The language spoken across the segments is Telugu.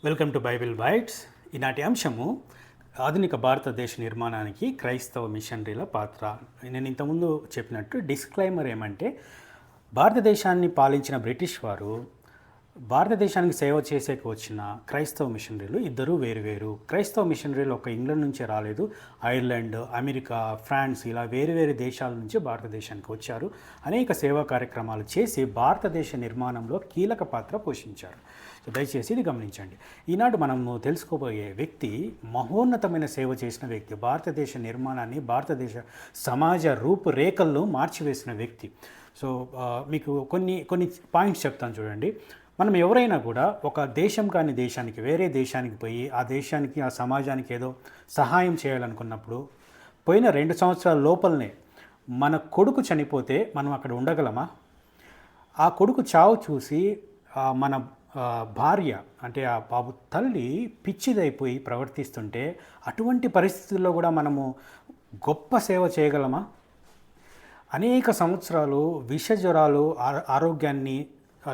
Welcome to Bible bytes. ఈనాటి అంశము ఆధునిక భారతదేశ నిర్మాణానికి క్రైస్తవ మిషనరీల పాత్ర. నేను ఇంతకుముందు చెప్పినట్టు డిస్క్లైమర్ ఏమంటే, భారతదేశాన్ని పాలించిన బ్రిటిష్ వారు భారతదేశానికి సేవ చేసేకి వచ్చిన క్రైస్తవ మిషనరీలు ఇద్దరు వేరువేరు. క్రైస్తవ మిషనరీలు ఒక ఇంగ్లాండ్ నుంచే రాలేదు. ఐర్లాండ్, అమెరికా, ఫ్రాన్స్ ఇలా వేరు దేశాల నుంచి భారతదేశానికి వచ్చారు. అనేక సేవా కార్యక్రమాలు చేసి భారతదేశ నిర్మాణంలో కీలక పాత్ర పోషించారు. దయచేసి ఇది గమనించండి. ఈనాడు మనము తెలుసుకోబోయే వ్యక్తి మహోన్నతమైన సేవ చేసిన వ్యక్తి, భారతదేశ నిర్మాణాన్ని, భారతదేశ సమాజ రూపురేఖలను మార్చివేసిన వ్యక్తి. సో మీకు కొన్ని పాయింట్స్ చెప్తాను చూడండి. మనం ఎవరైనా కూడా ఒక దేశం కాని దేశానికి, వేరే దేశానికి పోయి ఆ దేశానికి, ఆ సమాజానికి ఏదో సహాయం చేయాలనుకున్నప్పుడు పోయిన 2 సంవత్సరాల లోపలనే మన కొడుకు చనిపోతే మనం అక్కడ ఉండగలమా? ఆ కొడుకు చావు చూసి మన భార్య అంటే ఆ బాబు తల్లి పిచ్చిదైపోయి ప్రవర్తిస్తుంటే అటువంటి పరిస్థితుల్లో కూడా మనము గొప్ప సేవ చేయగలమా? అనేక సంవత్సరాలు విష జ్వరాలు ఆరోగ్యాన్ని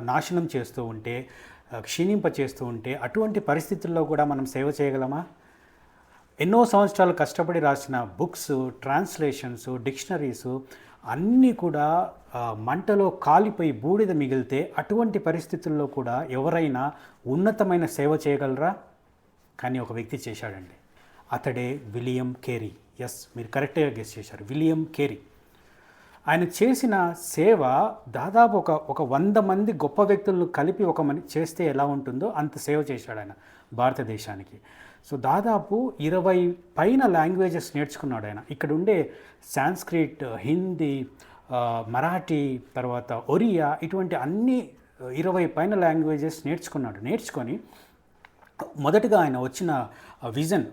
నాశనం చేస్తూ ఉంటే, క్షీణింపచేస్తూ ఉంటే అటువంటి పరిస్థితుల్లో కూడా మనం సేవ చేయగలమా? ఎన్నో సంవత్సరాలు కష్టపడి రాసిన బుక్స్, ట్రాన్స్లేషన్స్, డిక్షనరీసు అన్నీ కూడా మంటలో కాలిపోయి బూడిద మిగిలితే అటువంటి పరిస్థితుల్లో కూడా ఎవరైనా ఉన్నతమైన సేవ చేయగలరా? కానీ ఒక వ్యక్తి చేశాడండి. అతడే విలియం కేరీ. ఎస్, మీరు కరెక్ట్గా గెస్ చేశారు, విలియం కేరీ. ఆయన చేసిన సేవ దాదాపు ఒక 100 మంది గొప్ప వ్యక్తులను కలిపి చేస్తే ఎలా ఉంటుందో అంత సేవ చేశాడు ఆయన భారతదేశానికి. సో దాదాపు 20 పైన లాంగ్వేజెస్ నేర్చుకున్నాడు ఆయన. ఇక్కడ ఉండే సాంస్క్రిట్, హిందీ, మరాఠీ, తర్వాత ఒరియా, ఇటువంటి అన్ని 20 పైన లాంగ్వేజెస్ నేర్చుకొని మొదటగా ఆయన వచ్చిన విజన్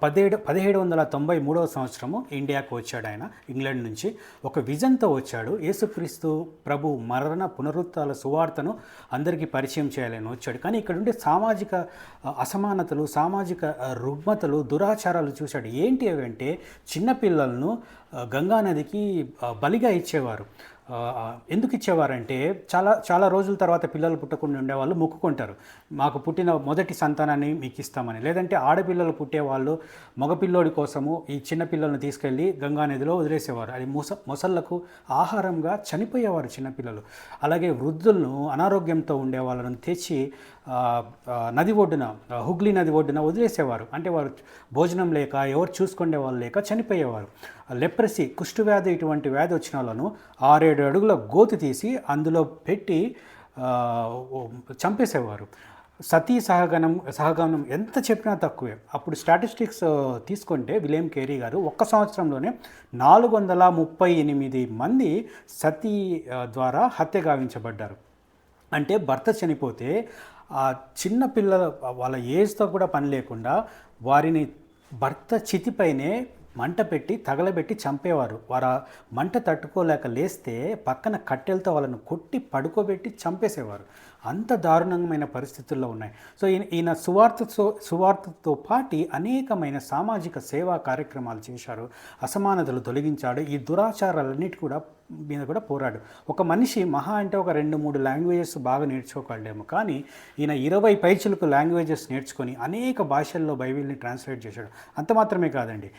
1793వ సంవత్సరము ఇండియాకు వచ్చాడు. ఆయన ఇంగ్లాండ్ నుంచి ఒక విజన్తో వచ్చాడు. యేసుక్రీస్తు ప్రభు మరణ పునరుత్థాన సువార్తను అందరికీ పరిచయం చేయాలని వచ్చాడు. కానీ ఇక్కడ ఉండే సామాజిక అసమానతలు, సామాజిక రుగ్మతలు, దురాచారాలు చూశాడు. ఏంటి అవి అంటే, చిన్నపిల్లలను గంగానదికి బలిగా ఇచ్చేవారు. ఎందుకు ఇచ్చేవారంటే, చాలా రోజుల తర్వాత పిల్లలు పుట్టకుండా ఉండేవాళ్ళు మొక్కుకుంటారు, మాకు పుట్టిన మొదటి సంతానాన్ని మీకు ఇస్తామని. లేదంటే ఆడపిల్లలు పుట్టేవాళ్ళు మగపిల్లోడి కోసము ఈ చిన్నపిల్లలను తీసుకెళ్ళి గంగానదిలో వదిలేసేవారు. అది మొసళ్ళకు ఆహారంగా చనిపోయేవారు చిన్నపిల్లలు. అలాగే వృద్ధులను, అనారోగ్యంతో ఉండే వాళ్ళను తెచ్చి నది ఒడ్డున, హుగ్లీ నది ఒడ్డున వదిలేసేవారు. అంటే వారు భోజనం లేక, ఎవరు చూసుకునే వాళ్ళు లేక చనిపోయేవారు. లెప్రసీ, కుష్ఠవ్యాధి, ఇటువంటి వ్యాధి వచ్చిన వాళ్ళను 6-7 అడుగుల గోతి తీసి అందులో పెట్టి చంపేసేవారు. సతీ సహగమనం ఎంత చెప్పినా తక్కువే. అప్పుడు స్టాటిస్టిక్స్ తీసుకుంటే విలియం కేరీ గారు ఒక్క సంవత్సరంలోనే 438 మంది సతీ ద్వారా హత్య గావించబడ్డారు. అంటే భర్త చనిపోతే ఆ చిన్న పిల్లల వాళ్ళ ఏజ్తో కూడా పని లేకుండా వారిని భర్త చితిపైనే మంట పెట్టి తగలబెట్టి చంపేవారు. వారు మంట తట్టుకోలేక లేస్తే పక్కన కట్టెలతో వాళ్ళను కొట్టి పడుకోబెట్టి చంపేసేవారు. అంత దారుణమైన పరిస్థితుల్లో ఉన్నాయి. సో ఈయన సువార్తతో పాటి అనేకమైన సామాజిక సేవా కార్యక్రమాలు చేశారు. అసమానతలు తొలగించాడు. ఈ దురాచారాలన్నిటి మీద కూడా పోరాడు. ఒక మనిషి మహా అంటే ఒక 2-3 లాంగ్వేజెస్ బాగా నేర్చుకోగలడేమో, కానీ ఈయన 20 పైచులకు లాంగ్వేజెస్ నేర్చుకొని అనేక భాషల్లో బైబిల్ని ట్రాన్స్లేట్ చేశాడు. అంత మాత్రమే కాదండి,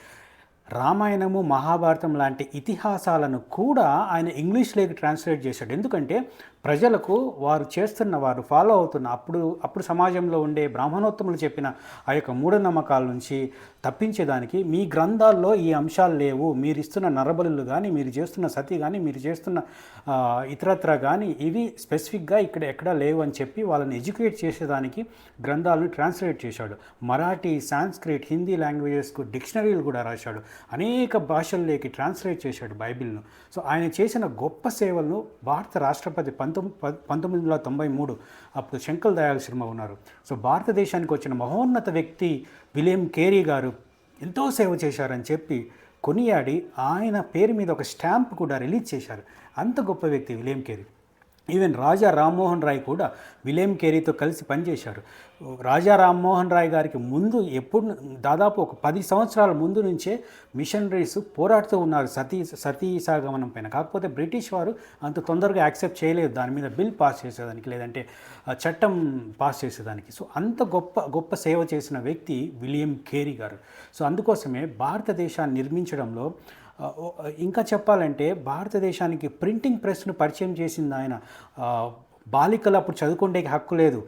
రామాయణము, మహాభారతం లాంటి ఇతిహాసాలను కూడా ఆయన ఇంగ్లీష్లోకి ట్రాన్స్లేట్ చేశాడు. ఎందుకంటే ప్రజలకు వారు ఫాలో అవుతున్న అప్పుడు సమాజంలో ఉండే బ్రాహ్మణోత్తములు చెప్పిన ఆ యొక్క మూఢనమ్మకాల నుంచి తప్పించేదానికి, మీ గ్రంథాల్లో ఈ అంశాలు లేవు, మీరు ఇస్తున్న నరబలులు కానీ, మీరు చేస్తున్న సతి కానీ, మీరు చేస్తున్న ఇతరత్ర కానీ ఇవి స్పెసిఫిక్గా ఇక్కడ ఎక్కడా లేవు అని చెప్పి వాళ్ళని ఎడ్యుకేట్ చేసేదానికి గ్రంథాలను ట్రాన్స్లేట్ చేశాడు. మరాఠీ, సాంస్క్రిట్, హిందీ లాంగ్వేజెస్కు డిక్షనరీలు కూడా రాశాడు. అనేక భాషల్లోకి ట్రాన్స్లేట్ చేశాడు బైబిల్ను. సో ఆయన చేసిన గొప్ప సేవలను భారత రాష్ట్రపతి 1993 అప్పుడు శంకర్ దయాళ్ శర్మ ఉన్నారు. సో భారతదేశానికి వచ్చిన మహోన్నత వ్యక్తి విలియం కేరీ గారు ఎంతో సేవ చేశారని చెప్పి కొనియాడి ఆయన పేరు మీద ఒక స్టాంప్ కూడా రిలీజ్ చేశారు. అంత గొప్ప వ్యక్తి William Carey. Even Raja Rammohan Roy కూడా విలియం కేరీతో కలిసి పనిచేశారు. రాజా రామ్మోహన్ రాయ్ గారికి ముందు దాదాపు ఒక 10 సంవత్సరాల ముందు నుంచే మిషనరీస్ పోరాడుతూ ఉన్నారు సతీ సహగమనం పైన. కాకపోతే బ్రిటిష్ వారు అంత తొందరగా యాక్సెప్ట్ చేయలేదు దాని మీద బిల్ పాస్ చేసేదానికి, లేదంటే చట్టం పాస్ చేసేదానికి. సో అంత గొప్ప సేవ చేసిన వ్యక్తి విలియం కేరీ గారు. సో అందుకోసమే భారతదేశాన్ని నిర్మించడంలో, ఇంకా చెప్పాలంటే భారతదేశానికి ప్రింటింగ్ ప్రెస్ను పరిచయం చేసింది ఆయన. బాలికలు అప్పుడు చదువుకోండేకి హక్కు లేదు,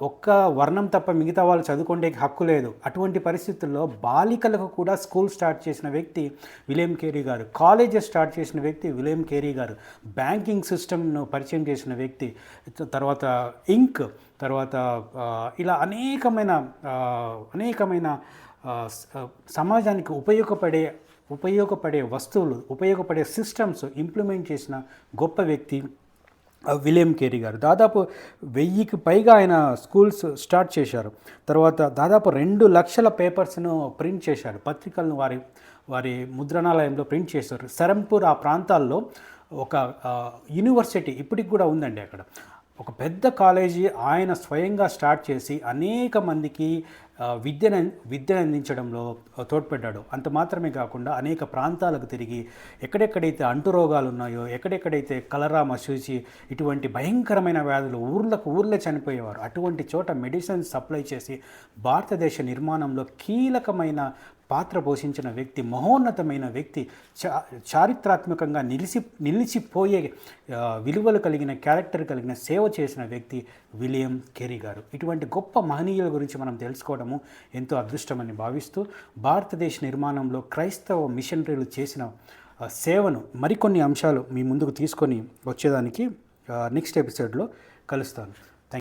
ఒక్క వర్ణం తప్ప మిగతా వాళ్ళు చదువుకోండేకి హక్కు లేదు. అటువంటి పరిస్థితుల్లో బాలికలకు కూడా స్కూల్ స్టార్ట్ చేసిన వ్యక్తి విలియం కేరీ గారు. కాలేజెస్ స్టార్ట్ చేసిన వ్యక్తి విలియం కేరీ గారు. బ్యాంకింగ్ సిస్టమ్ను పరిచయం చేసిన వ్యక్తి, తర్వాత ఇంక్, తర్వాత ఇలా అనేకమైన సమాజానికి ఉపయోగపడే వస్తువులు, ఉపయోగపడే సిస్టమ్స్ ఇంప్లిమెంట్ చేసిన గొప్ప వ్యక్తి విలియం కేరీ గారు. దాదాపు 1000కి పైగా ఆయన స్కూల్స్ స్టార్ట్ చేశారు. తర్వాత దాదాపు 2 లక్షల పేపర్స్ను ప్రింట్ చేశారు, పత్రికలను వారి ముద్రణాలయంలో ప్రింట్ చేశారు. సరంపూర్ ఆ ప్రాంతాల్లో ఒక యూనివర్సిటీ ఇప్పటికి కూడా ఉందండి. అక్కడ ఒక పెద్ద కాలేజీ ఆయన స్వయంగా స్టార్ట్ చేసి అనేక మందికి విద్యను అందించడంలో తోడ్పడ్డాడు. అంత మాత్రమే కాకుండా అనేక ప్రాంతాలకు తిరిగి ఎక్కడెక్కడైతే అంటురోగాలు ఉన్నాయో, ఎక్కడెక్కడైతే కలరా, మశూచి ఇటువంటి భయంకరమైన వ్యాధులు ఊర్లే చనిపోయేవారు, అటువంటి చోట మెడిసిన్స్ సప్లై చేసి భారతదేశ నిర్మాణంలో కీలకమైన పాత్ర పోషించిన వ్యక్తి, మహోన్నతమైన వ్యక్తి, చారిత్రాత్మకంగా నిలిచిపోయే విలువలు కలిగిన, క్యారెక్టర్ కలిగిన సేవ చేసిన వ్యక్తి విలియం కేరీ గారు. ఇటువంటి గొప్ప మహనీయుల గురించి మనం తెలుసుకోవడము ఎంతో అదృష్టమని భావిస్తూ, భారతదేశ నిర్మాణంలో క్రైస్తవ మిషనరీలు చేసిన సేవను మరికొన్ని అంశాలు మీ ముందుకు తీసుకొని వచ్చేదానికి నెక్స్ట్ ఎపిసోడ్లో కలుస్తాను.